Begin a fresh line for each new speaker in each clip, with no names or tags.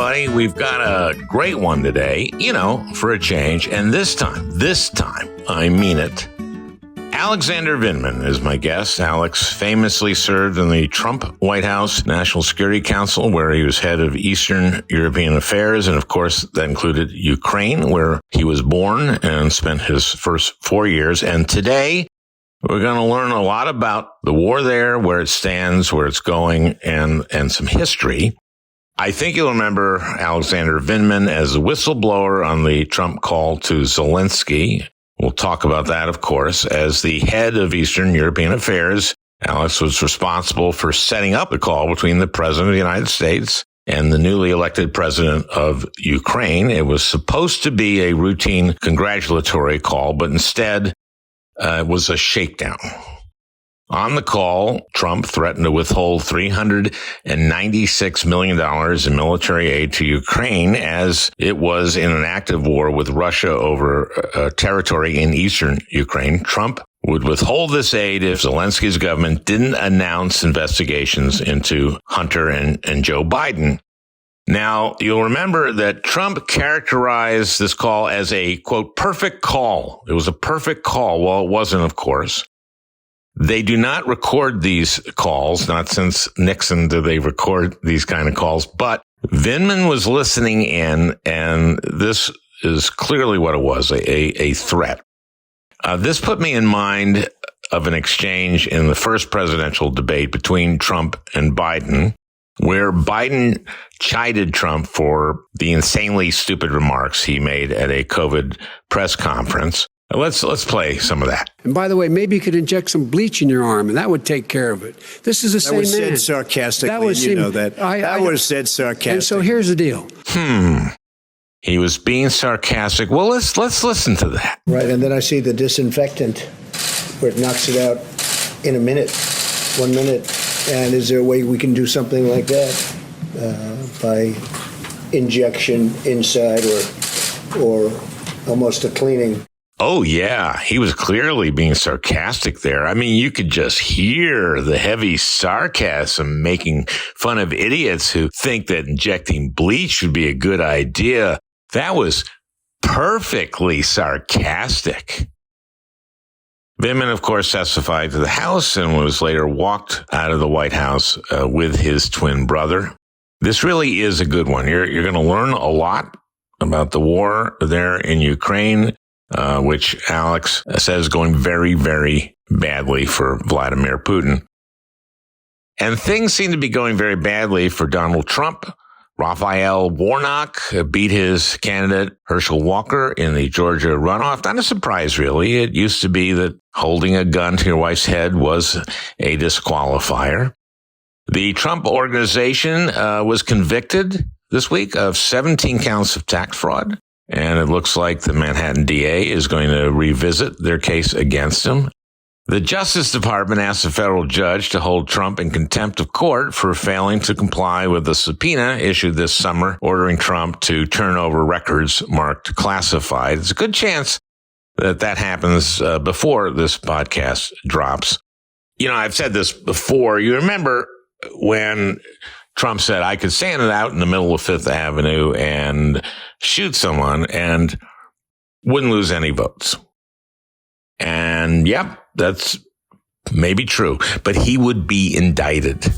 everybody. We've got a great one today, for a change. And this time, I mean it. Alexander Vindman is my guest. Alex famously served in the Trump White House National Security Council, where he was head of Eastern European Affairs. And of course, that included Ukraine, where he was born and spent his first 4 years. And today, we're going to learn a lot about the war there, where it stands, where it's going, and some history. I think you'll remember Alexander Vindman as a whistleblower on the Trump call to Zelensky. We'll talk about that, of course. As the head of Eastern European Affairs, Alex was responsible for setting up the call between the President of the United States and the newly elected President of Ukraine. It was supposed to be a routine congratulatory call, but instead it was a shakedown. On the call, Trump threatened to withhold $396 million in military aid to Ukraine as it was in an active war with Russia over territory in eastern Ukraine. Trump would withhold this aid if Zelensky's government didn't announce investigations into Hunter and Joe Biden. Now, you'll remember that Trump characterized this call as a, quote, perfect call. It was a perfect call. Well, it wasn't, of course. They do not record these calls, not since Nixon do they record these kind of calls, but Vindman was listening in, and this is clearly what it was, a threat. This put me in mind of an exchange in the first presidential debate between Trump and Biden, where Biden chided Trump for the insanely stupid remarks he made at a COVID press conference. Let's play some of that.
And by the way, maybe you could inject some bleach in your arm, and that would take care of it. This is the same man.
That was said sarcastically. That was said sarcastically.
And so here's the deal.
He was being sarcastic. Well, let's listen to that.
Right, and then I see the disinfectant where it knocks it out in 1 minute. And is there a way we can do something like that by injection inside or almost a cleaning?
Oh, yeah. He was clearly being sarcastic there. I mean, you could just hear the heavy sarcasm making fun of idiots who think that injecting bleach would be a good idea. That was perfectly sarcastic. Vindman, of course, testified to the House and was later walked out of the White House with his twin brother. This really is a good one. You're going to learn a lot about the war there in Ukraine, which Alex says going very, very badly for Vladimir Putin. And things seem to be going very badly for Donald Trump. Raphael Warnock beat his candidate Herschel Walker in the Georgia runoff. Not a surprise, really. It used to be that holding a gun to your wife's head was a disqualifier. The Trump organization was convicted this week of 17 counts of tax fraud. And it looks like the Manhattan DA is going to revisit their case against him. The Justice Department asked a federal judge to hold Trump in contempt of court for failing to comply with the subpoena issued this summer, ordering Trump to turn over records marked classified. It's a good chance that happens before this podcast drops. I've said this before. You remember when Trump said I could stand it out in the middle of Fifth Avenue and shoot someone and wouldn't lose any votes. And yep, that's maybe true, but he would be indicted.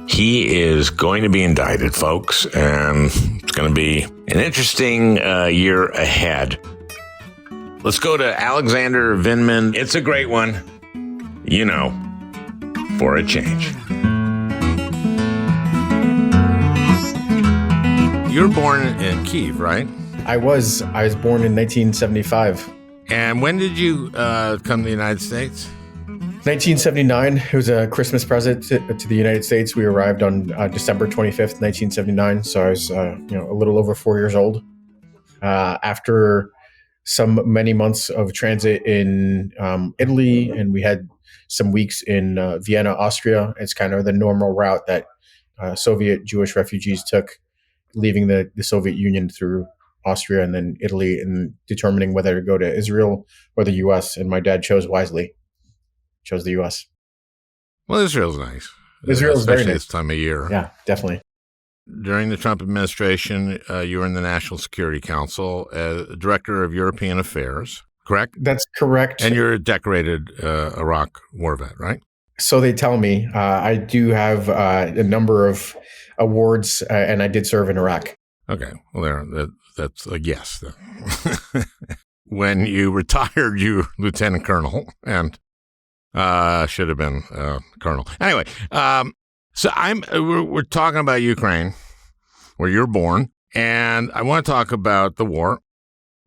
He is going to be indicted, folks, and it's going to be an interesting year ahead. Let's go to Alexander Vindman. It's a great one, for a change. You're born in Kyiv, right?
I was born in 1975.
And when did you come to the United States?
1979. It was a Christmas present to the United States. We arrived on December 25th, 1979. So I was, a little over 4 years old. After many months of transit in Italy, and we had some weeks in Vienna, Austria. It's kind of the normal route that Soviet Jewish refugees took, leaving the Soviet Union through Austria and then Italy, and determining whether to go to Israel or the U.S. And my dad chose wisely, chose the U.S.
Well, Israel's nice.
Israel's very nice
this time of year.
Yeah, definitely.
during the Trump administration, you were in the National Security Council as Director of European Affairs, correct?
That's correct.
And you're a decorated Iraq war vet, right?
So they tell me. I do have a number of awards, and I did serve in Iraq.
Okay. Well, that's a yes. When you retired, you were Lieutenant Colonel, and should have been Colonel. Anyway, so we're talking about Ukraine, where you're born, and I want to talk about the war.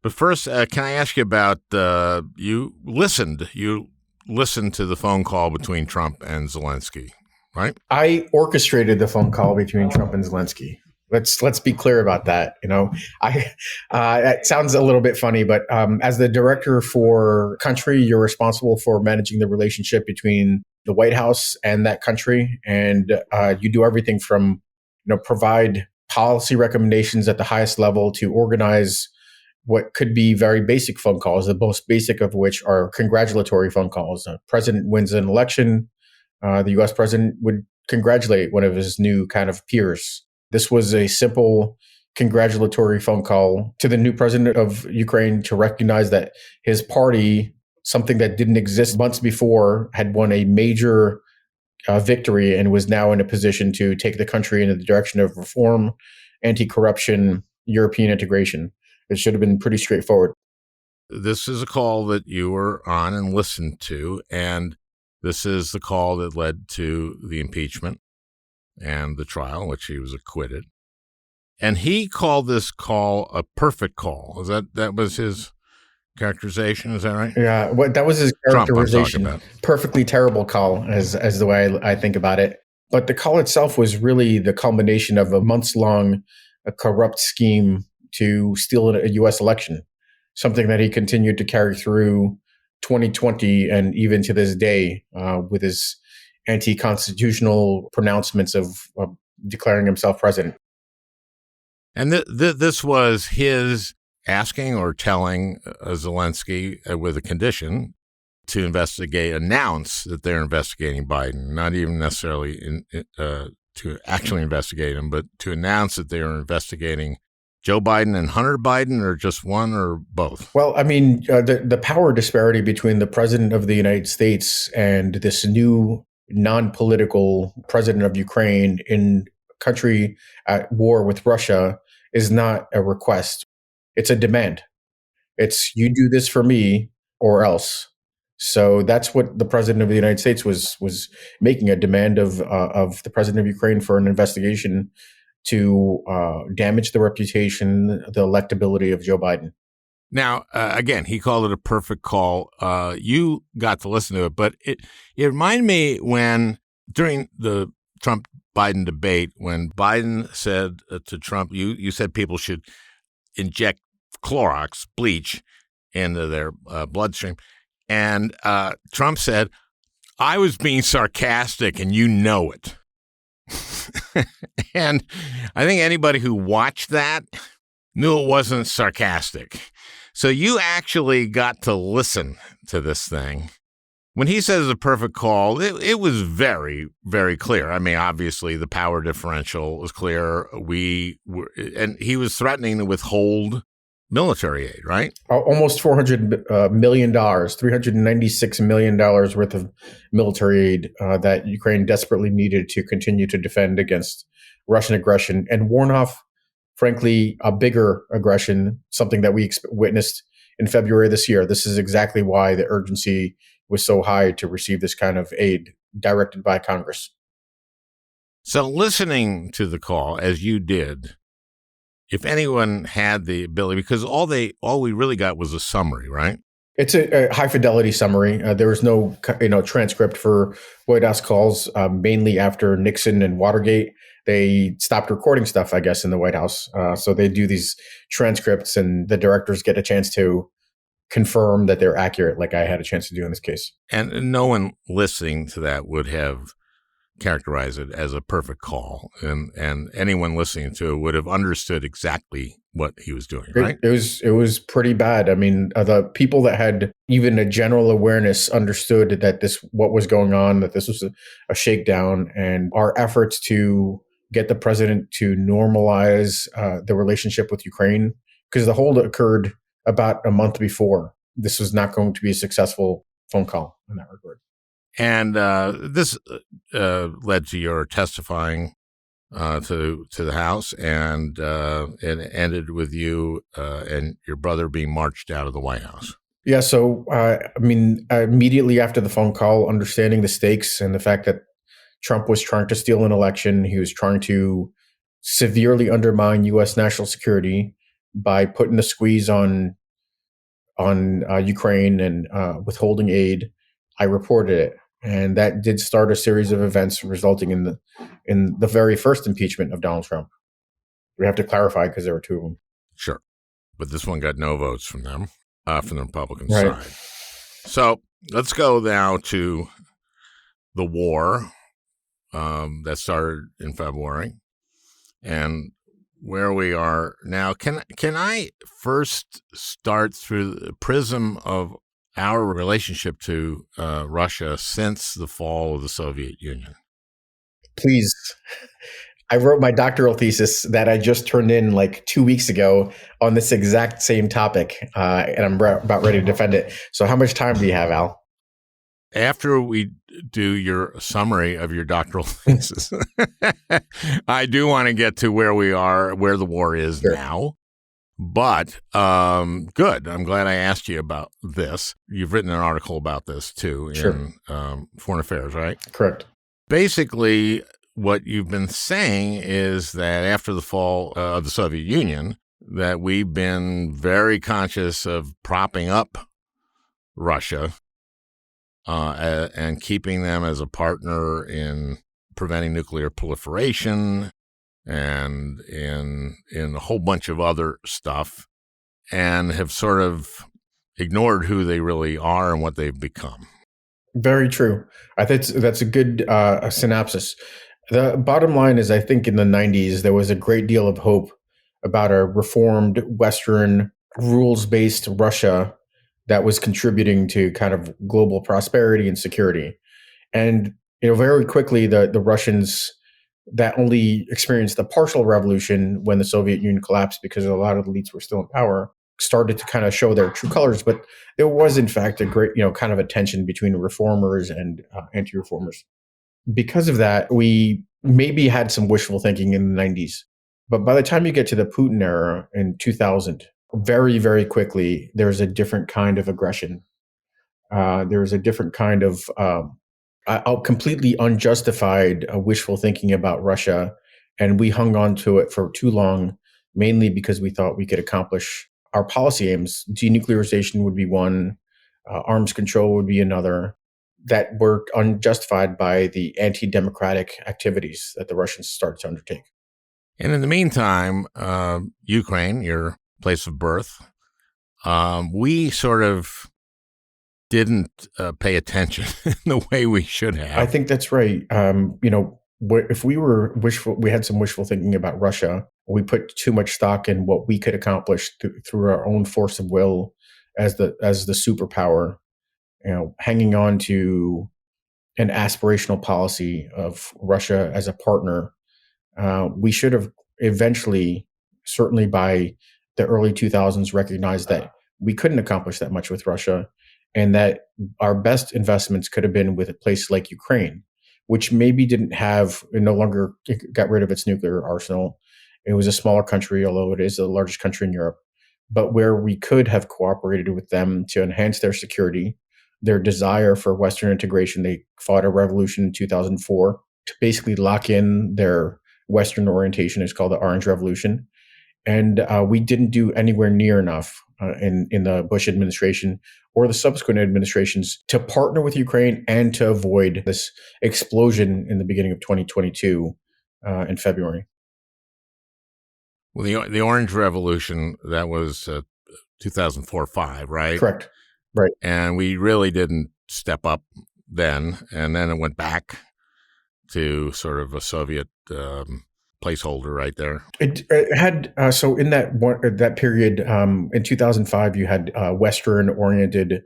But first, can I ask you about you listened to the phone call between Trump and Zelensky, right?
I orchestrated the phone call between Trump and Zelensky. Let's be clear about that. It sounds a little bit funny, but as the director for country, you're responsible for managing the relationship between the White House and that country, and you do everything from provide policy recommendations at the highest level to organize what could be very basic phone calls, the most basic of which are congratulatory phone calls. A president wins an election, the U.S. president would congratulate one of his new kind of peers. This was a simple congratulatory phone call to the new president of Ukraine to recognize that his party, something that didn't exist months before, had won a major victory and was now in a position to take the country in the direction of reform, anti-corruption, European integration. It should have been pretty straightforward.
This is a call that you were on and listened to, and this is the call that led to the impeachment and the trial, in which he was acquitted. And he called this call a perfect call. That was his characterization? Is that right?
Yeah, that was his characterization. Perfectly terrible call, as the way I think about it. But the call itself was really the culmination of a months-long corrupt scheme to steal a U.S. election, something that he continued to carry through 2020 and even to this day with his anti-constitutional pronouncements of declaring himself president.
And this was his asking or telling Zelensky with a condition to announce that they're investigating Biden, not even necessarily to actually investigate him, but to announce that they are investigating Joe Biden and Hunter Biden, or just one or both?
Well, I mean, the power disparity between the president of the United States and this new non-political president of Ukraine in a country at war with Russia is not a request. It's a demand. It's you do this for me or else. So that's what the president of the United States was making, a demand of the president of Ukraine for an investigation to damage the reputation, the electability of Joe Biden.
Now, again, he called it a perfect call. You got to listen to it, but it reminded me when during the Trump-Biden debate, when Biden said to Trump, you said people should inject Clorox, bleach, into their bloodstream. And Trump said, I was being sarcastic and you know it. And I think anybody who watched that knew it wasn't sarcastic. So you actually got to listen to this thing. When he says a perfect call, it was very, very clear. I mean, obviously, the power differential was clear. And he was threatening to withhold military aid, right?
Almost $400 million, $396 million worth of military aid that Ukraine desperately needed to continue to defend against Russian aggression and warn off, frankly, a bigger aggression, something that we witnessed in February this year. This is exactly why the urgency was so high to receive this kind of aid directed by Congress.
So listening to the call, as you did, if anyone had the ability, because all we really got was a summary, right?
It's a high fidelity summary. There was no transcript for White House calls, mainly after Nixon and Watergate. They stopped recording stuff, I guess, in the White House. So they do these transcripts and the directors get a chance to confirm that they're accurate, like I had a chance to do in this case.
And no one listening to that would have characterized it as a perfect call. And anyone listening to it would have understood exactly what he was doing, right?
It was pretty bad. I mean, the people that had even a general awareness understood that what was going on, that this was a shakedown, and our efforts to get the president to normalize the relationship with Ukraine, because the hold occurred about a month before. This was not going to be a successful phone call in that regard.
And this led to your testifying to the House, and it ended with you and your brother being marched out of the White House.
Yeah, so immediately after the phone call, understanding the stakes and the fact that Trump was trying to steal an election, he was trying to severely undermine U.S. national security by putting the squeeze on Ukraine and withholding aid. I reported it, and that did start a series of events resulting in the very first impeachment of Donald Trump. We have to clarify because there were two of them.
Sure, but this one got no votes from them, from the Republican
Right.
side. So let's go now to the war that started in February and where we are now. Can I first start through the prism of our relationship to Russia since the fall of the Soviet Union?
Please. I wrote my doctoral thesis that I just turned in like 2 weeks ago on this exact same topic, and I'm about ready to defend it. So how much time do you have, Al?
After we do your summary of your doctoral thesis, I do want to get to where we are, where the war is now. But good. I'm glad I asked you about this. You've written an article about this, too, in Foreign Affairs, right?
Correct.
Basically, what you've been saying is that after the fall of the Soviet Union, that we've been very conscious of propping up Russia and keeping them as a partner in preventing nuclear proliferation and in a whole bunch of other stuff, and have sort of ignored who they really are and what they've become.
Very true. I think that's a good synopsis. The bottom line is, I think in the 90s, there was a great deal of hope about a reformed Western rules-based Russia that was contributing to kind of global prosperity and security. And, very quickly, the Russians that only experienced a partial revolution when the Soviet Union collapsed because a lot of the elites were still in power, started to kind of show their true colors. But there was, in fact, a great, kind of a tension between reformers and anti-reformers. Because of that, we maybe had some wishful thinking in the 90s. But by the time you get to the Putin era in 2000, very, very quickly, there's a different kind of aggression. There's a different kind of completely unjustified wishful thinking about Russia. And we hung on to it for too long, mainly because we thought we could accomplish our policy aims. Denuclearization would be one, arms control would be another, that were unjustified by the anti-democratic activities that the Russians started to undertake.
And in the meantime, Ukraine, your place of birth, we sort of didn't pay attention in the way we should have.
I think that's right. If we were wishful, we had some wishful thinking about Russia. We put too much stock in what we could accomplish through our own force of will as the superpower. Hanging on to an aspirational policy of Russia as a partner. We should have eventually, certainly by the early 2000s, recognized that we couldn't accomplish that much with Russia, and that our best investments could have been with a place like Ukraine, which maybe didn't have, and no longer got rid of its nuclear arsenal. It was a smaller country, although it is the largest country in Europe, but where we could have cooperated with them to enhance their security, their desire for Western integration. They fought a revolution in 2004 to basically lock in their Western orientation. It's called the Orange Revolution. And we didn't do anywhere near enough in the Bush administration or the subsequent administrations to partner with Ukraine and to avoid this explosion in the beginning of 2022 in February.
Well, the Orange Revolution, that was 2004-05, right?
Correct. Right.
And we really didn't step up then. And then it went back to sort of a Soviet placeholder right there.
It had, so in that period, in 2005, you had Western-oriented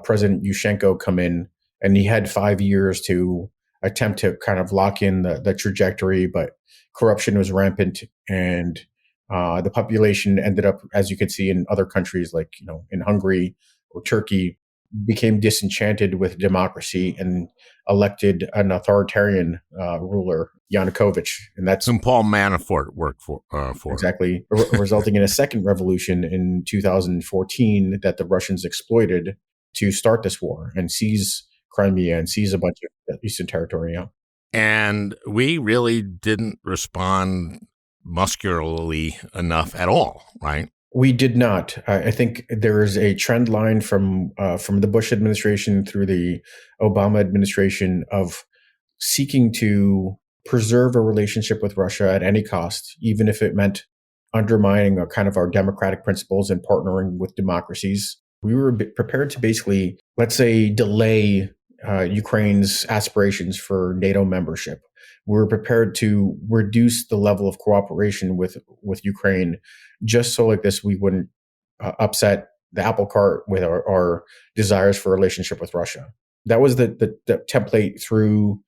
President Yushchenko come in, and he had 5 years to attempt to kind of lock in the trajectory, but corruption was rampant, and the population ended up, as you could see in other countries like in Hungary or Turkey, became disenchanted with democracy and elected an authoritarian ruler, Yanukovych, and that's
whom Paul Manafort worked for.
Exactly, resulting in a second revolution in 2014 that the Russians exploited to start this war and seize Crimea and seize a bunch of eastern territory. Yeah.
And we really didn't respond muscularly enough at all, right?
We did not. I think there is a trend line from the Bush administration through the Obama administration of seeking to preserve a relationship with Russia at any cost, even if it meant undermining our democratic principles and partnering with democracies. We were prepared to basically, let's say, delay Ukraine's aspirations for NATO membership. We were prepared to reduce the level of cooperation with Ukraine, just so like this we wouldn't upset the apple cart with our desires for a relationship with Russia. That was the template through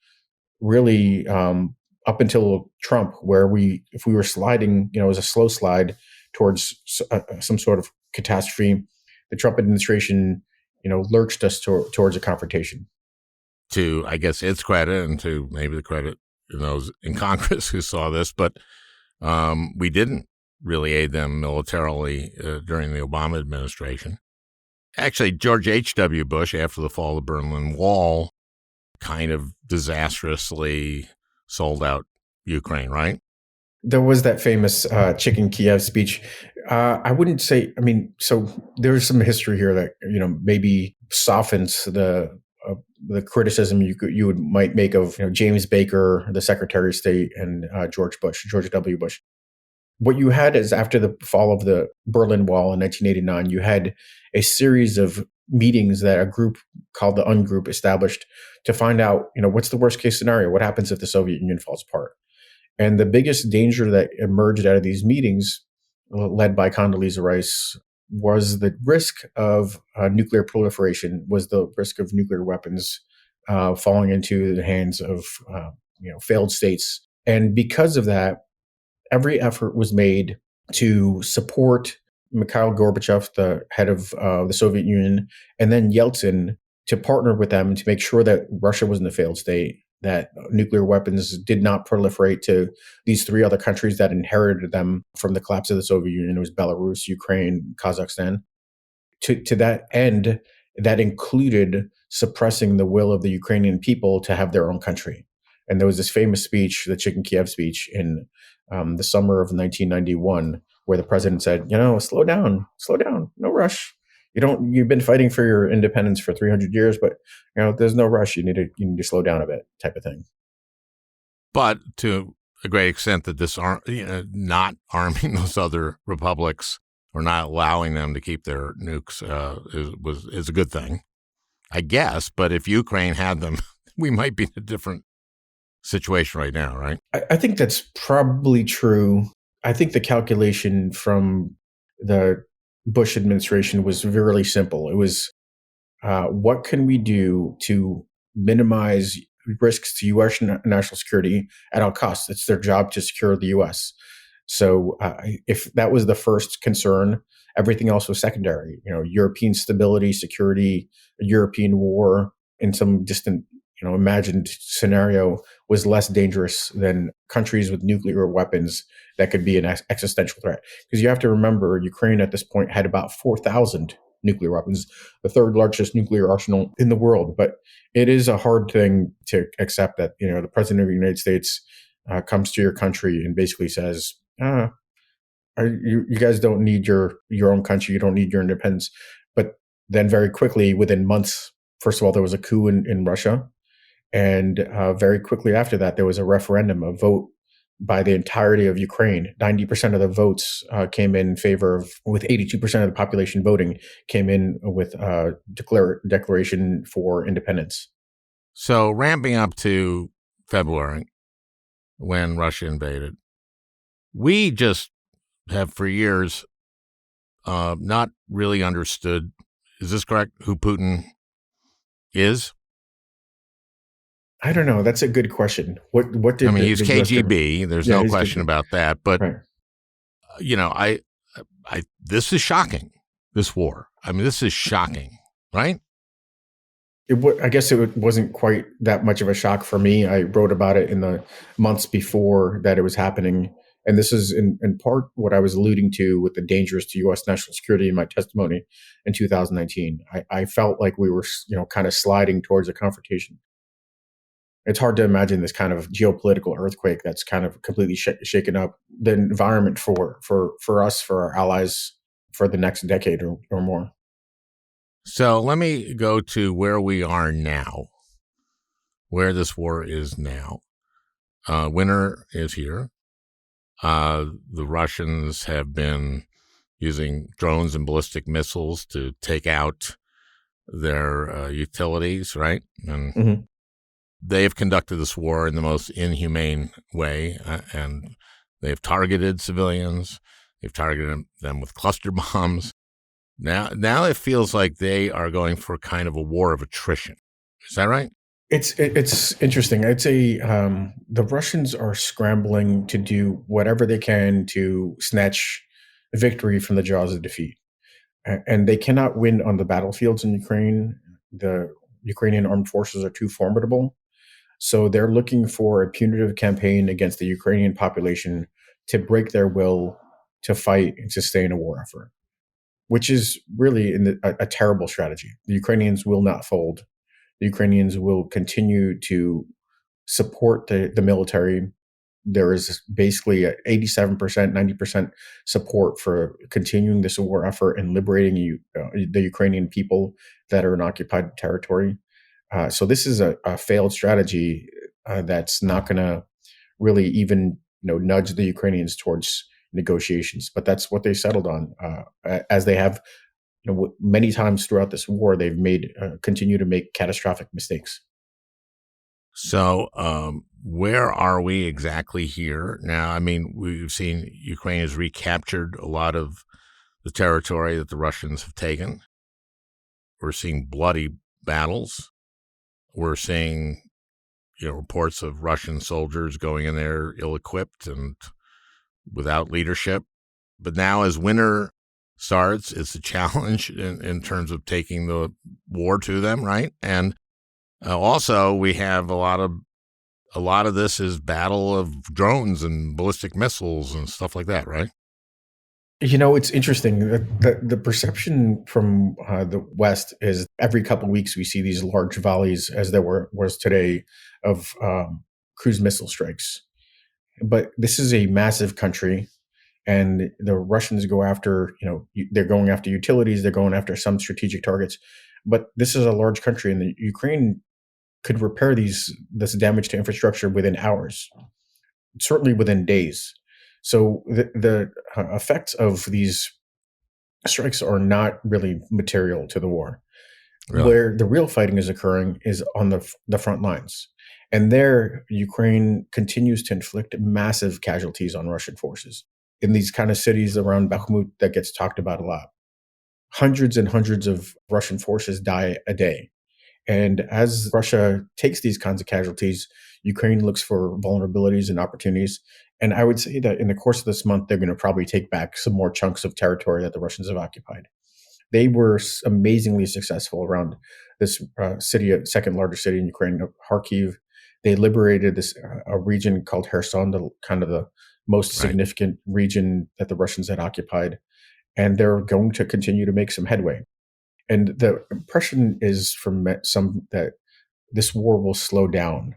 really up until Trump, where if we were sliding, it was a slow slide towards some sort of catastrophe. The Trump administration, lurched us towards a confrontation.
To, I guess, its credit, and to maybe the credit of those in Congress who saw this, but we didn't really aid them militarily during the Obama administration. Actually, George H.W. Bush, after the fall of the Berlin Wall, kind of disastrously sold out Ukraine, right?
There was that famous Chicken Kiev speech. I wouldn't say, so there's some history here that, maybe softens the criticism you might make of James Baker, the Secretary of State, and George W. Bush. What you had is, after the fall of the Berlin Wall in 1989, you had a series of meetings that a group called the Ungroup established to find out, what's the worst case scenario? What happens if the Soviet Union falls apart? And the biggest danger that emerged out of these meetings, led by Condoleezza Rice, was the risk of nuclear proliferation, was the risk of nuclear weapons falling into the hands of failed states. And because of that, every effort was made to support Mikhail Gorbachev, the head of the Soviet Union, and then Yeltsin, to partner with them to make sure that Russia wasn't a failed state, that nuclear weapons did not proliferate to these three other countries that inherited them from the collapse of the Soviet Union. It was Belarus, Ukraine, Kazakhstan. To that end, that included suppressing the will of the Ukrainian people to have their own country. And there was this famous speech, the Chicken Kiev speech, in the summer of 1991, where the president said, slow down, no rush. You've been fighting for your independence for 300 years, but there's no rush. You need to slow down a bit, type of thing.
But to a great extent, that not arming those other republics or not allowing them to keep their nukes is a good thing, I guess. But if Ukraine had them, we might be in a different situation right now, right?
I think that's probably true. I think the calculation from the Bush administration was really simple. It was, what can we do to minimize risks to U.S. national security at all costs? It's their job to secure the U.S. So if that was the first concern, everything else was secondary. European stability, security, a European war in some distant imagined scenario was less dangerous than countries with nuclear weapons that could be an existential threat. Because you have to remember, Ukraine at this point had about 4,000 nuclear weapons, the third largest nuclear arsenal in the world. But it is a hard thing to accept that, the president of the United States comes to your country and basically says, you guys don't need your own country. You don't need your independence. But then very quickly, within months, first of all, there was a coup in Russia. And very quickly after that, there was a referendum, a vote by the entirety of Ukraine. 90% of the votes came in favor of, with 82% of the population voting, came in with declaration for independence.
So ramping up to February, when Russia invaded, we just have for years not really understood, is this correct, who Putin is?
I don't know. That's a good question. What did
he's
the US
KGB. There's no question about that. But
right.
This is shocking. This war. This is shocking, right?
I guess it wasn't quite that much of a shock for me. I wrote about it in the months before that it was happening. And this is in part what I was alluding to with the dangers to U.S. national security in my testimony in 2019. I felt like we were, kind of sliding towards a confrontation. It's hard to imagine this kind of geopolitical earthquake that's kind of completely shaken up the environment for us, for our allies, for the next decade or more.
So let me go to where we are now, where this war is now. Winter is here. The Russians have been using drones and ballistic missiles to take out their utilities, right? And they have conducted this war in the most inhumane way, and they've targeted civilians. They've targeted them with cluster bombs. Now it feels like they are going for kind of a war of attrition. Is that right?
It's interesting. I'd say the Russians are scrambling to do whatever they can to snatch victory from the jaws of defeat. And they cannot win on the battlefields in Ukraine. The Ukrainian armed forces are too formidable. So they're looking for a punitive campaign against the Ukrainian population to break their will to fight and sustain a war effort, which is really a terrible strategy. The Ukrainians will not fold. The Ukrainians will continue to support the military. There is basically 87%, 90% support for continuing this war effort and liberating the Ukrainian people that are in occupied territory. So this is a failed strategy that's not going to really even nudge the Ukrainians towards negotiations. But that's what they settled on, as they have many times throughout this war. They've continue to make catastrophic mistakes.
So where are we exactly here now? We've seen Ukraine has recaptured a lot of the territory that the Russians have taken. We're seeing bloody battles. We're seeing, reports of Russian soldiers going in there ill-equipped and without leadership. But now as winter starts, it's a challenge in terms of taking the war to them, right? And also we have a lot of this is battle of drones and ballistic missiles and stuff like that, right?
It's interesting. The perception from the West is every couple of weeks we see these large volleys, as there was today, of cruise missile strikes. But this is a massive country, and the Russians go after, they're going after utilities, they're going after some strategic targets. But this is a large country, and the Ukraine could repair this damage to infrastructure within hours, certainly within days. So the effects of these strikes are not really material to the war. Really? Where the real fighting is occurring is on the front lines. And there, Ukraine continues to inflict massive casualties on Russian forces. In these kind of cities around Bakhmut that gets talked about a lot, hundreds and hundreds of Russian forces die a day. And as Russia takes these kinds of casualties, Ukraine looks for vulnerabilities and opportunities. And I would say that in the course of this month, they're going to probably take back some more chunks of territory that the Russians have occupied. They were amazingly successful around this city, second largest city in Ukraine, Kharkiv. They liberated a region called Kherson, the most significant region that the Russians had occupied. And they're going to continue to make some headway. And the impression is from some that this war will slow down.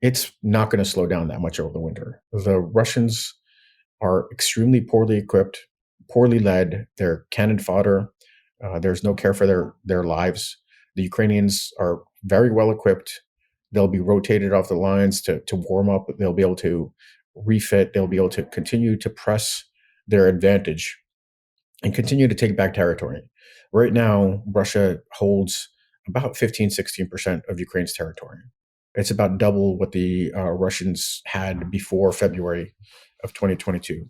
It's not going to slow down that much over the winter. The Russians are extremely poorly equipped, poorly led. They're cannon fodder. There's no care for their lives. The Ukrainians are very well equipped. They'll be rotated off the lines to warm up. They'll be able to refit. They'll be able to continue to press their advantage and continue to take back territory. Right now, Russia holds about 15-16% of Ukraine's territory. It's about double what the Russians had before February of 2022.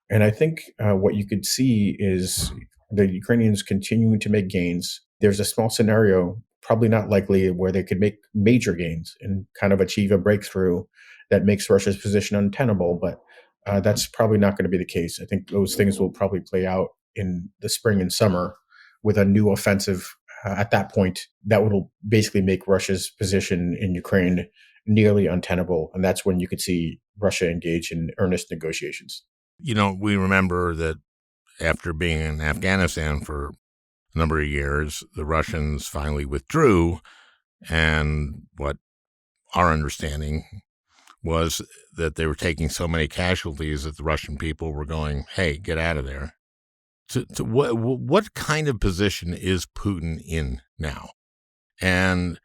And I think what you could see is the Ukrainians continuing to make gains. There's a small scenario probably not likely where they could make major gains and kind of achieve a breakthrough that makes Russia's position untenable. But that's probably not going to be the case. I think those things will probably play out in the spring and summer with a new offensive at that point that will basically make Russia's position in Ukraine nearly untenable. And that's when you could see Russia engage in earnest negotiations.
We remember that after being in Afghanistan for a number of years, the Russians finally withdrew. And what our understanding was that they were taking so many casualties that the Russian people were going, hey, get out of there. To what kind of position is Putin in now? And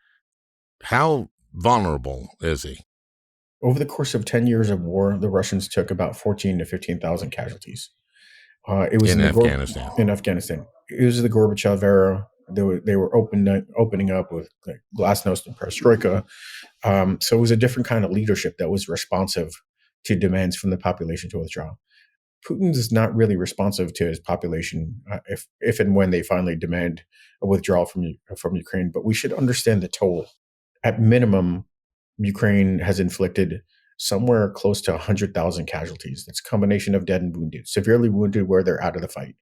how vulnerable is he?
Over the course of 10 years of war, the Russians took about 14 to 15,000 casualties. It was
in Afghanistan.
In Afghanistan. It was the Gorbachev era. They were opening up with like glasnost and perestroika. So it was a different kind of leadership that was responsive to demands from the population to withdraw. Putin is not really responsive to his population if and when they finally demand a withdrawal from Ukraine. But we should understand the toll. At minimum, Ukraine has inflicted somewhere close to 100,000 casualties. That's a combination of dead and wounded, severely wounded where they're out of the fight.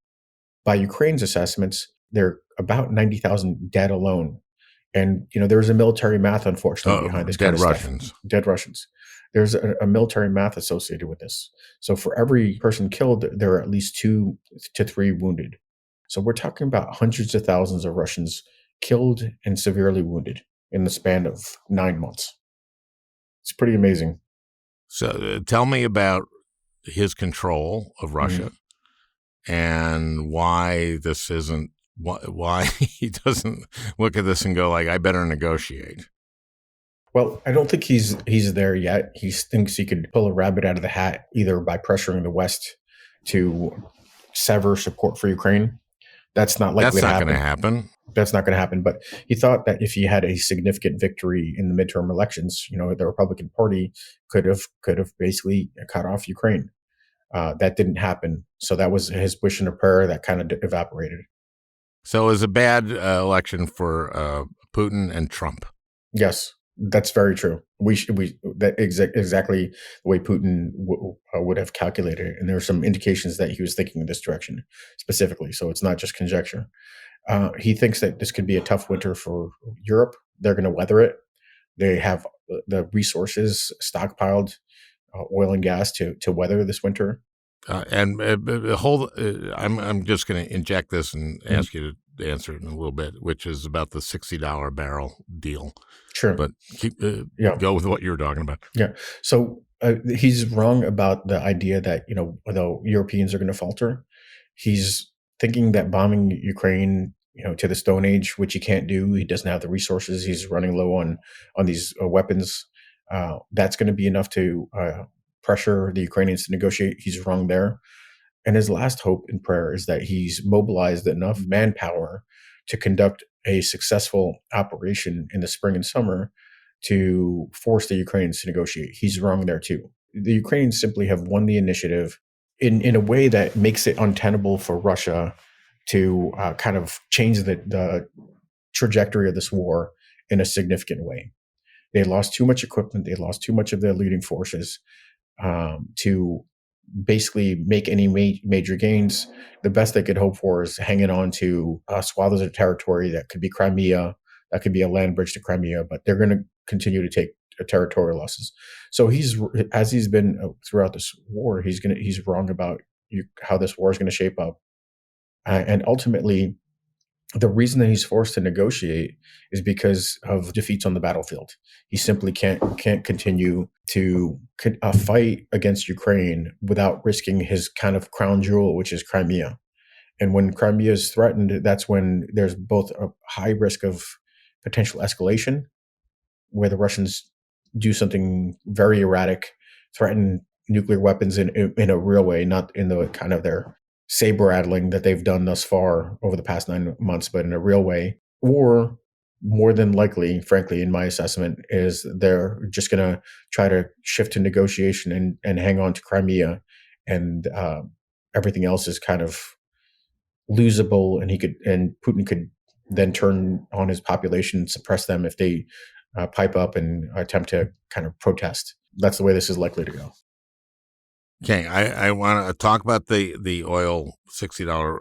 By Ukraine's assessments, they're about 90,000 dead alone. And, there was a military math, unfortunately, behind this kind of
Russians.
Stuff. Dead Russians. There's a military math associated with this. So for every person killed, there are at least 2 to 3 wounded. So we're talking about hundreds of thousands of Russians killed and severely wounded in the span of 9 months. It's pretty amazing.
So tell me about his control of Russia and why this isn't, why he doesn't look at this and go like, I better negotiate.
Well, I don't think he's there yet. He thinks he could pull a rabbit out of the hat, either by pressuring the West to sever support for Ukraine. That's not likely to happen.
That's not going to happen.
That's not going to happen. But he thought that if he had a significant victory in the midterm elections, the Republican Party could have basically cut off Ukraine. That didn't happen. So that was his wish and a prayer that kind of evaporated.
So it was a bad election for Putin and Trump.
Yes, that's very true. Exactly the way Putin would have calculated it. And there are some indications that he was thinking in this direction specifically. So it's not just conjecture. He thinks that this could be a tough winter for Europe. They're going to weather it. They have the resources stockpiled, oil and gas to weather this winter.
I'm just going to inject this and ask you to answer it in a little bit, which is about the $60 a barrel deal.
Sure.
But go with what you're talking about.
Yeah. So he's wrong about the idea that, although Europeans are going to falter, he's thinking that bombing Ukraine, to the Stone Age, which he can't do. He doesn't have the resources. He's running low on these weapons. That's going to be enough to pressure the Ukrainians to negotiate. He's wrong there. And his last hope and prayer is that he's mobilized enough manpower to conduct a successful operation in the spring and summer to force the Ukrainians to negotiate. He's wrong there too. The Ukrainians simply have won the initiative in a way that makes it untenable for Russia to kind of change the trajectory of this war in a significant way. They lost too much equipment. They lost too much of their leading forces to basically make any major gains. The best they could hope for is hanging on to swaths of territory that could be Crimea, that could be a land bridge to Crimea, but they're going to continue to take territorial losses. So as he's been throughout this war, he's wrong about how this war is going to shape up. And ultimately, the reason that he's forced to negotiate is because of defeats on the battlefield. He simply can't continue to fight against Ukraine without risking his kind of crown jewel, which is Crimea. And when Crimea is threatened, that's when there's both a high risk of potential escalation, where the Russians do something very erratic, threaten nuclear weapons in a real way, not in the kind of their saber rattling that they've done thus far over the past 9 months, but in a real way. Or more than likely, frankly, in my assessment, is they're just going to try to shift to negotiation and hang on to Crimea, and everything else is kind of losable, and Putin could then turn on his population, suppress them if they pipe up and attempt to kind of protest. That's the way this is likely to go.
Okay, I want to talk about the oil $60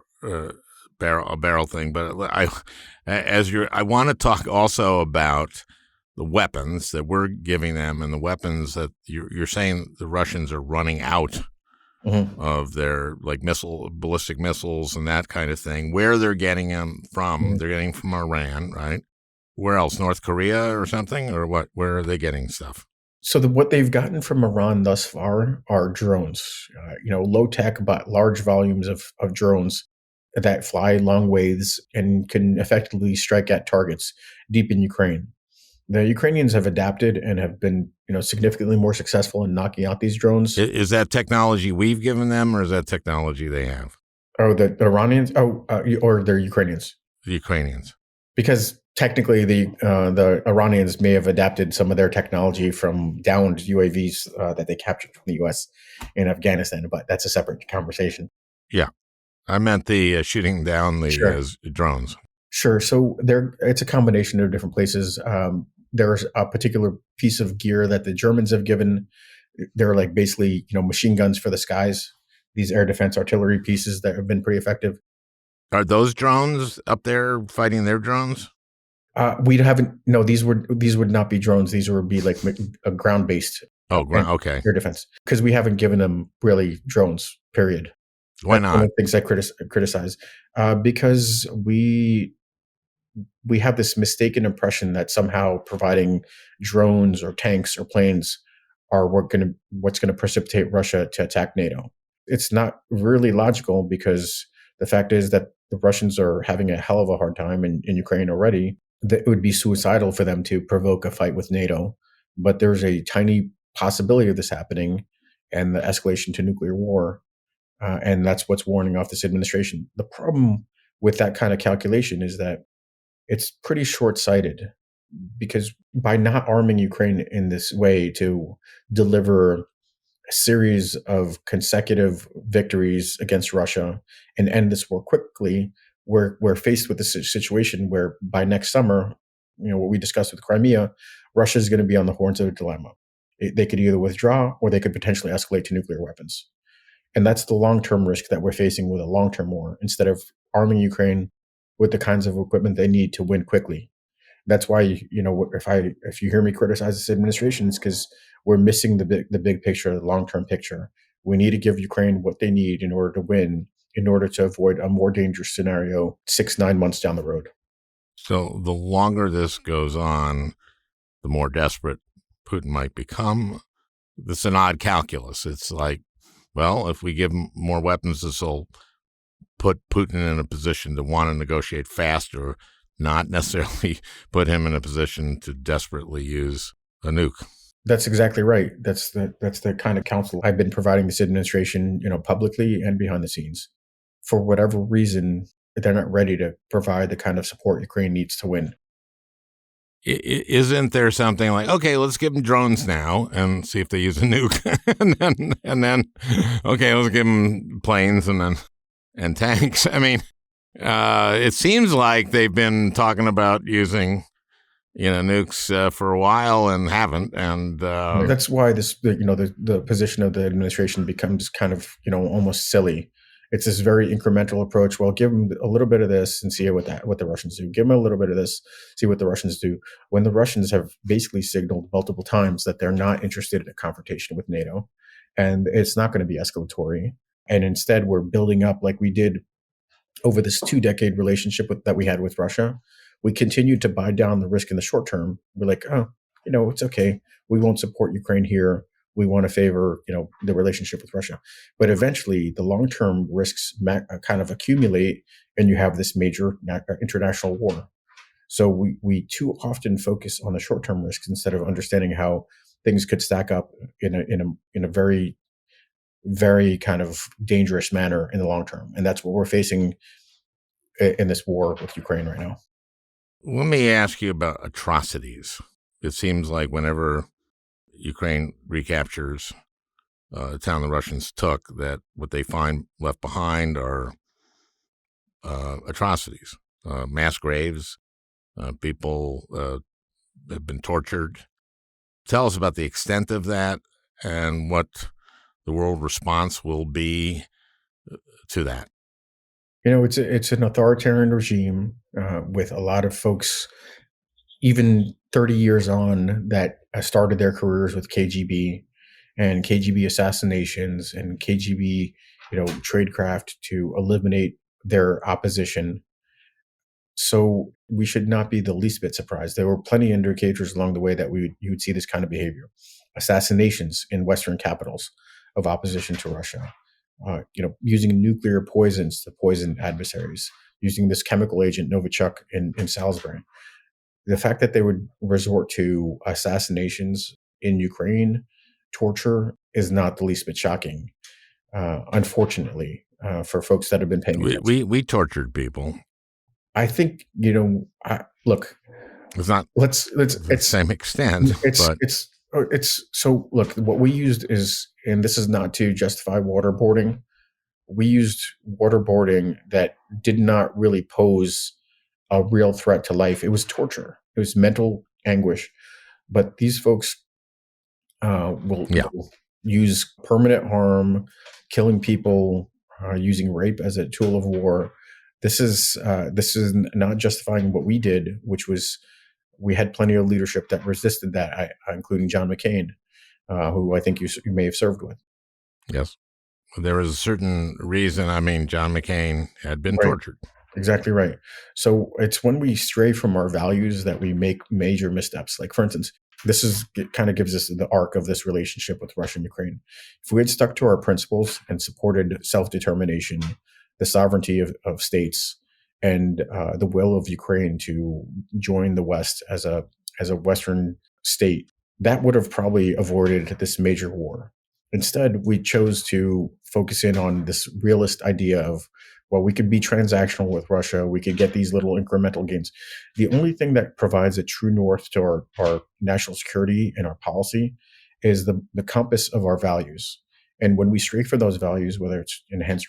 barrel thing, but I want to talk also about the weapons that we're giving them and the weapons that you're saying the Russians are running out of their ballistic missiles and that kind of thing. Where they're getting them from? They're getting from Iran, right? Where else? North Korea or something, or what? Where are they getting stuff?
So what they've gotten from Iran thus far are drones, low tech but large volumes of drones that fly long ways and can effectively strike at targets deep in Ukraine. The Ukrainians have adapted and have been, significantly more successful in knocking out these drones.
Is that technology we've given them, or is that technology they have?
Oh, the Iranians? Or they're Ukrainians?
The Ukrainians.
Because technically, the Iranians may have adapted some of their technology from downed UAVs that they captured from the U.S. in Afghanistan, but that's a separate conversation.
Yeah, I meant the shooting down the drones.
Sure. So it's a combination of different places. There's a particular piece of gear that the Germans have given. They're basically, machine guns for the skies. These air defense artillery pieces that have been pretty effective.
Are those drones up there fighting their drones?
We haven't. No, these would not be drones. These would be a ground based.
Okay.
Air defense, because we haven't given them really drones. Period.
Why not?
One of the things I criticize because we have this mistaken impression that somehow providing drones or tanks or planes are what's going to precipitate Russia to attack NATO. It's not really logical, because the fact is that the Russians are having a hell of a hard time in Ukraine already. That it would be suicidal for them to provoke a fight with NATO. But there's a tiny possibility of this happening and the escalation to nuclear war. And that's what's warning off this administration. The problem with that kind of calculation is that it's pretty short-sighted, because by not arming Ukraine in this way to deliver a series of consecutive victories against Russia and end this war quickly, we're faced with this situation where by next summer, what we discussed with Crimea, Russia is going to be on the horns of a dilemma. They could either withdraw or they could potentially escalate to nuclear weapons. And that's the long-term risk that we're facing with a long-term war, instead of arming Ukraine with the kinds of equipment they need to win quickly. That's why, if you hear me criticize this administration, it's because we're missing the big picture, the long-term picture. We need to give Ukraine what they need in order to win, in order to avoid a more dangerous scenario 6-9 months down the road.
So the longer this goes on, the more desperate Putin might become. This is an odd calculus. It's like, well, if we give him more weapons, this will put Putin in a position to want to negotiate faster, not necessarily put him in a position to desperately use a nuke.
That's exactly right. That's the kind of counsel I've been providing this administration, publicly and behind the scenes. For whatever reason, they're not ready to provide the kind of support Ukraine needs to win.
Isn't there something like, okay, let's give them drones now and see if they use a nuke, and then okay, let's give them planes and tanks. I mean, it seems like they've been talking about using, nukes for a while and haven't, and
that's why the position of the administration becomes kind of almost silly. It's this very incremental approach. Well, give them a little bit of this and see what the Russians do. Give them a little bit of this, see what the Russians do. When the Russians have basically signaled multiple times that they're not interested in a confrontation with NATO, and it's not going to be escalatory. And instead, we're building up like we did over this 2-decade relationship that we had with Russia. We continued to buy down the risk in the short term. We're like, it's okay. We won't support Ukraine here. We want to favor, the relationship with Russia. But eventually, the long-term risks kind of accumulate, and you have this major international war. So we too often focus on the short-term risks instead of understanding how things could stack up in a very, very kind of dangerous manner in the long term. And that's what we're facing in this war with Ukraine right now.
Let me ask you about atrocities. It seems like whenever Ukraine recaptures a town the Russians took, that what they find left behind are atrocities. mass graves. People have been tortured. Tell us about the extent of that and what the world response will be to that.
It's an authoritarian regime with a lot of folks, even 30 years on, that started their careers with KGB and KGB assassinations and KGB, tradecraft to eliminate their opposition. So we should not be the least bit surprised. There were plenty of indicators along the way that you would see this kind of behavior. Assassinations in Western capitals of opposition to Russia. Using nuclear poisons to poison adversaries, using this chemical agent Novichok in Salisbury. The fact that they would resort to assassinations in Ukraine, torture, is not the least bit shocking. Unfortunately, for folks that have been paying attention.
We tortured people.
I think look.
It's not.
It's
the same extent.
It's so look. What we used is, and this is not to justify waterboarding. We used waterboarding that did not really pose a real threat to life. It was torture. It was mental anguish. But these folks will use permanent harm, killing people, using rape as a tool of war. This is not justifying what we did, which was we had plenty of leadership that resisted that, including John McCain, who I think you may have served with.
Yes. There was a certain reason. I mean, John McCain had been tortured.
Exactly right. So it's when we stray from our values that we make major missteps. Like, for instance, it kind of gives us the arc of this relationship with Russia and Ukraine. If we had stuck to our principles and supported self-determination, the sovereignty of states, and the will of Ukraine to join the West as a Western state, that would have probably avoided this major war. Instead, we chose to focus in on this realist idea of, well, we could be transactional with Russia. We could get these little incremental gains. The only thing that provides a true north to our national security and our policy is the compass of our values. And when we stray for those values, whether it's enhanced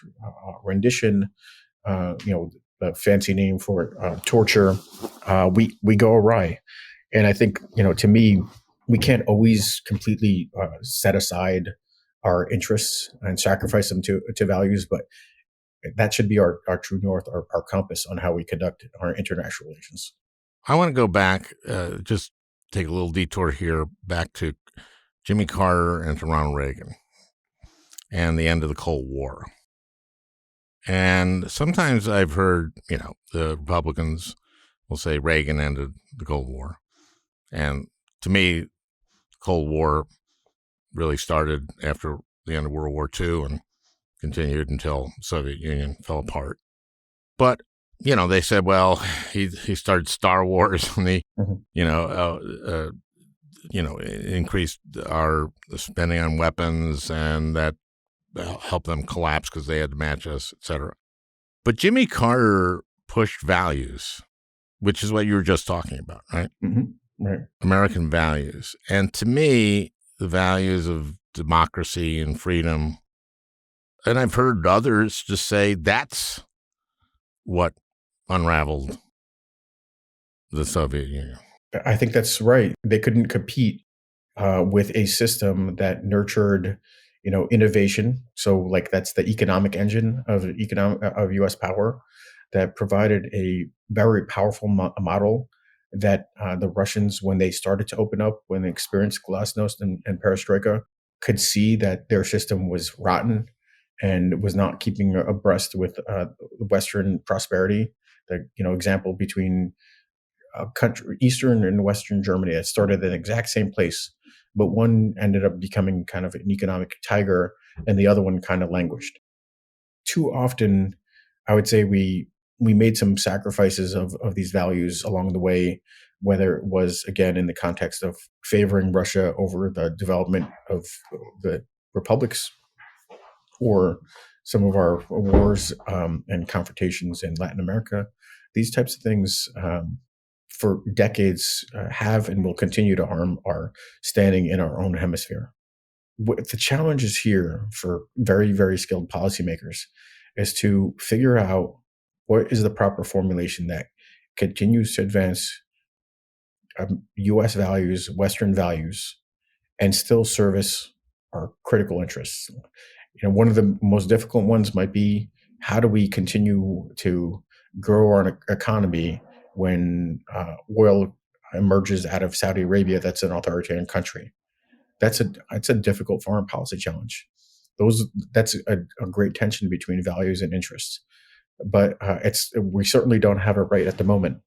rendition, the fancy name for torture, we go awry. And I think, to me, we can't always completely set aside our interests and sacrifice them to values, but that should be our true north, our compass on how we conduct our international relations.
I want to go back, just take a little detour here, back to Jimmy Carter and to Ronald Reagan and the end of the Cold War. And sometimes I've heard, the Republicans will say Reagan ended the Cold War. And to me, the Cold War really started after the end of World War II and continued until the Soviet Union fell apart. But, they said, well, he started Star Wars and he, increased our spending on weapons, and that helped them collapse because they had to match us, et cetera. But Jimmy Carter pushed values, which is what you were just talking about, right?
Mm-hmm. Right.
American values. And to me, the values of democracy and freedom, and I've heard others just say that's what unraveled the Soviet Union.
I think that's right. They couldn't compete with a system that nurtured, innovation. So, like, that's the economic engine of U.S. power that provided a very powerful model that the Russians, when they started to open up, when they experienced glasnost and perestroika, could see that their system was rotten and was not keeping abreast with Western prosperity. The example between Eastern and Western Germany that started at the exact same place, but one ended up becoming kind of an economic tiger and the other one kind of languished. Too often, I would say we made some sacrifices of these values along the way, whether it was, again, in the context of favoring Russia over the development of the republics, or some of our wars and confrontations in Latin America. These types of things for decades have and will continue to harm our standing in our own hemisphere. What the challenge is here for very, very skilled policymakers is to figure out what is the proper formulation that continues to advance U.S. values, Western values, and still service our critical interests. One of the most difficult ones might be, how do we continue to grow our economy when oil emerges out of Saudi Arabia? That's an authoritarian country. It's a difficult foreign policy challenge. That's a great tension between values and interests. But we certainly don't have it right at the moment,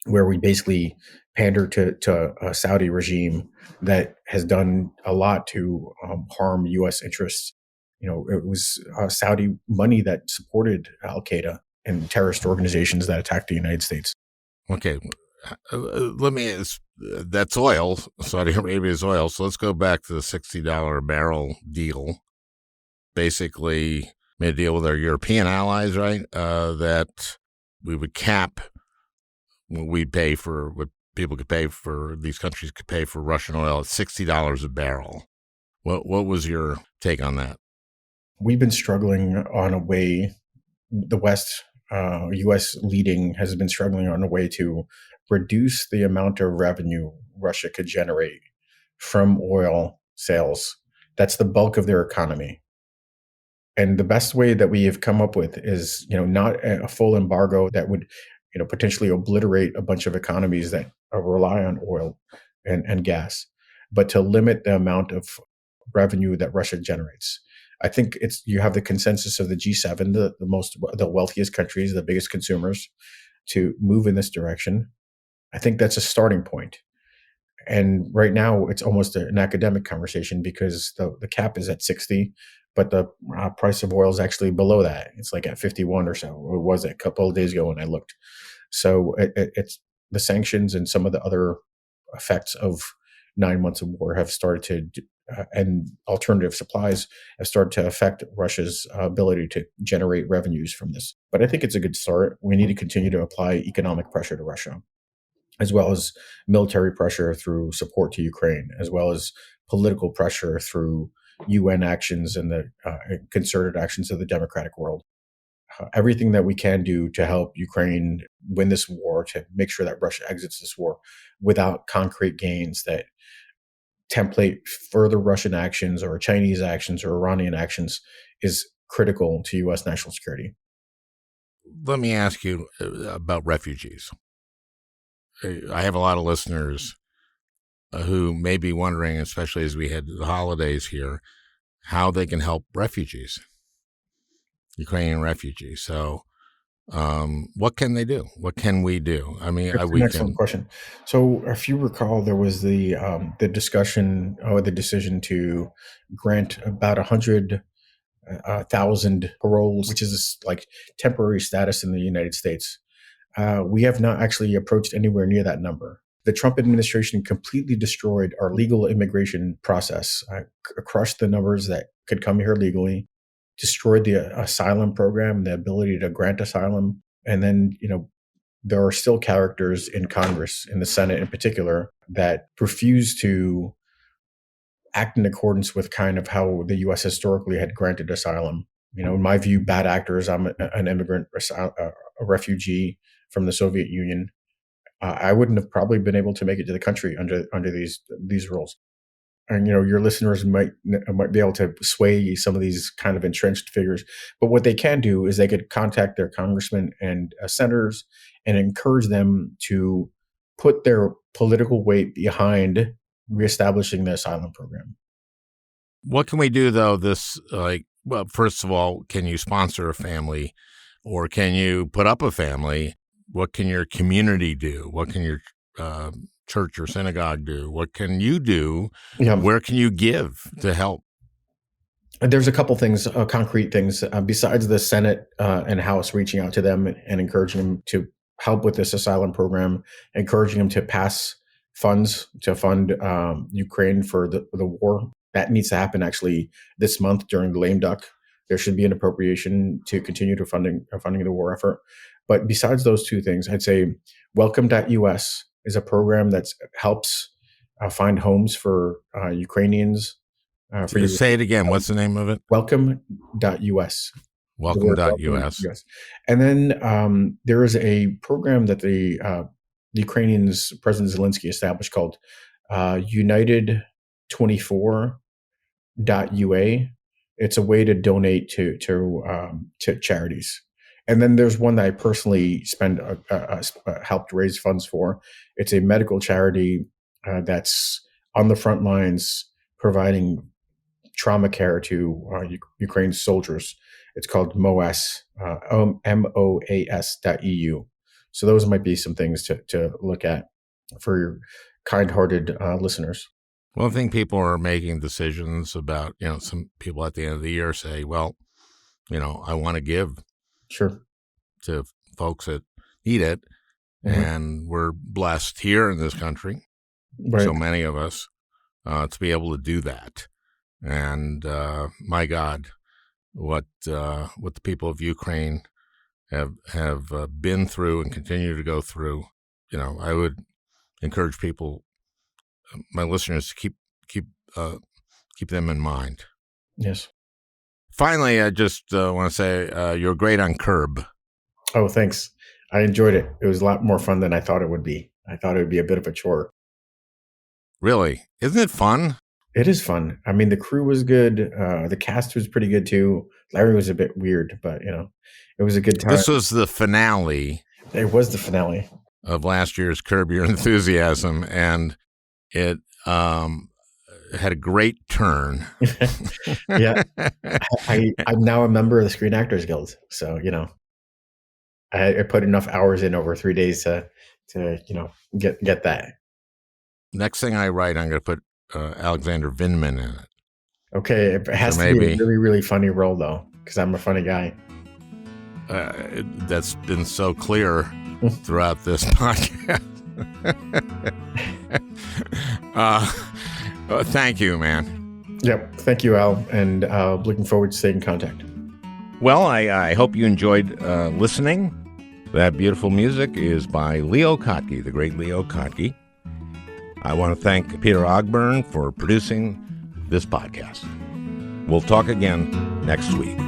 where we basically pander to a Saudi regime that has done a lot to harm U.S. interests. It was Saudi money that supported Al Qaeda and terrorist organizations that attacked the United States.
Okay, that's oil. Saudi Arabia's oil. So let's go back to the $60 a barrel deal. Basically made a deal with our European allies, right? That we would cap what people could pay for, these countries could pay for Russian oil at $60 a barrel. What was your take on that?
We've been struggling on a way, the West, U.S. leading, has been struggling on a way to reduce the amount of revenue Russia could generate from oil sales. That's the bulk of their economy. And the best way that we have come up with is, not a full embargo that would, potentially obliterate a bunch of economies that rely on oil and gas, but to limit the amount of revenue that Russia generates. I think you have the consensus of the G7, the wealthiest countries, the biggest consumers, to move in this direction. I think that's a starting point. And right now, it's almost an academic conversation, because the cap is at 60, but the price of oil is actually below that. It's like at 51 or so. It was a couple of days ago when I looked. So it's the sanctions and some of the other effects of 9 months of war have started to, and alternative supplies have started to affect Russia's ability to generate revenues from this. But I think it's a good start. We need to continue to apply economic pressure to Russia, as well as military pressure through support to Ukraine, as well as political pressure through UN actions and the concerted actions of the democratic world. Everything that we can do to help Ukraine win this war, to make sure that Russia exits this war without concrete gains that template further Russian actions or Chinese actions or Iranian actions, is critical to U.S. national security.
Let me ask you about refugees. I have a lot of listeners who may be wondering, especially as we head to the holidays here, how they can help refugees, Ukrainian refugees. So what can they do? What can we do? I mean,
That's an excellent question. So if you recall, there was the discussion or the decision to grant about 100,000 paroles, which is like temporary status in the United States. We have not actually approached anywhere near that number. The Trump administration completely destroyed our legal immigration process, crushed the numbers that could come here legally, destroyed the asylum program, the ability to grant asylum. And then, there are still characters in Congress, in the Senate in particular, that refuse to act in accordance with kind of how the U.S. historically had granted asylum. In my view, bad actors. I'm an immigrant, a refugee from the Soviet Union. I wouldn't have probably been able to make it to the country under these rules. And your listeners might be able to sway some of these kind of entrenched figures. But what they can do is they could contact their congressmen and senators and encourage them to put their political weight behind reestablishing the asylum program.
What can we do, though? Well, first of all, can you sponsor a family, or can you put up a family? What can your community do? What can your church or synagogue do? What can you do? Yeah. Where can you give to help?
There's a couple things, concrete things, besides the Senate and House reaching out to them and encouraging them to help with this asylum program, encouraging them to pass funds to fund Ukraine for the war. That needs to happen actually this month during the lame duck. There should be an appropriation to continue to funding the war effort. But besides those two things, I'd say Welcome.us is a program that helps find homes for Ukrainians.
Say it again. What's the name of it?
Welcome.us.
Welcome.us.
Yes. And then there is a program that the Ukrainians, President Zelensky established called United24.ua. It's a way to donate to charities. And then there's one that I personally helped raise funds for. It's a medical charity that's on the front lines providing trauma care to Ukraine soldiers. It's called MOAS, MOAS.eu. So those might be some things to look at for your kind-hearted listeners.
Well, I think people are making decisions about, some people at the end of the year say, well, I want to give to folks that need it. Mm-hmm. And we're blessed here in this country, so many of us, to be able to do that. And my God, what the people of Ukraine have been through and continue to go through, I would encourage people, my listeners, to keep them in mind.
Yes.
Finally, I just want to say you're great on Curb.
Oh, thanks. I enjoyed it. It was a lot more fun than I thought it would be. I thought it would be a bit of a chore.
Really? Isn't it fun?
It is fun. I mean, the crew was good. The cast was pretty good too. Larry was a bit weird, but it was a good time.
This was the finale.
It was the finale
of last year's Curb Your Enthusiasm, and it had a great turn.
Yeah, I'm now a member of the Screen Actors Guild, so I put enough hours in over 3 days to get that.
Next thing I write, I'm going to put Alexander Vindman in it.
Okay, it has to be a really, really funny role, though, because I'm a funny guy.
That's been so clear throughout this podcast. Thank you, man.
Yep. Thank you, Al. And looking forward to staying in contact.
Well, I hope you enjoyed listening. That beautiful music is by Leo Kottke, the great Leo Kottke. I want to thank Peter Ogburn for producing this podcast. We'll talk again next week.